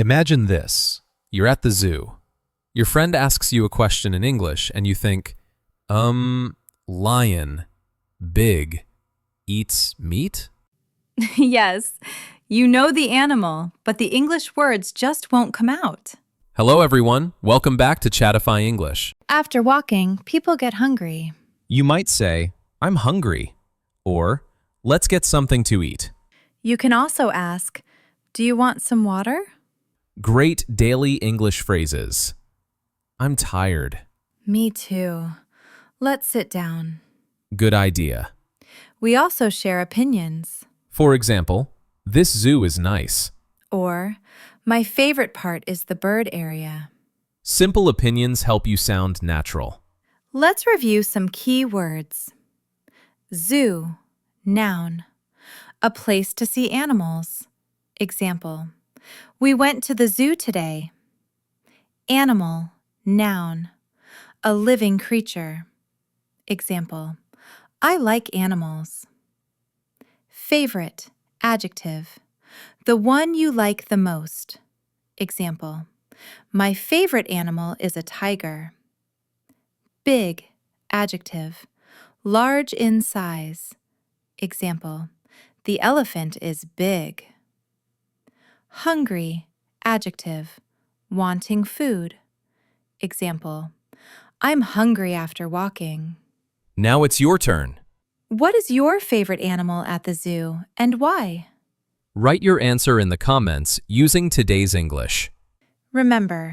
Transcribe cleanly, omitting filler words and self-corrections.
Imagine this. You're at the zoo. Your friend asks you a question in English and you think, lion, big, eats meat? Yes, you know the animal, but the English words just won't come out. Hello everyone, welcome back to Chatify English. After walking, people get hungry. You might say, I'm hungry, or let's get something to eat. You can also ask, do you want some water? Great daily English phrases. I'm tired. Me too. Let's sit down. Good idea. We also share opinions. For example, this zoo is nice. Or, my favorite part is the bird area. Simple opinions help you sound natural. Let's review some key words. Zoo, noun. A place to see animals. Example, we went to the zoo today. Animal, noun. A living creature. Example, I like animals. Favorite, adjective. The one you like the most. Example, my favorite animal is a tiger. Big, adjective. Large in size. Example, the elephant is big. Hungry, adjective. Wanting food. Example, I'm hungry after walking. Now it's your turn. What is your favorite animal at the zoo and why? Write your answer in the comments using today's English. Remember,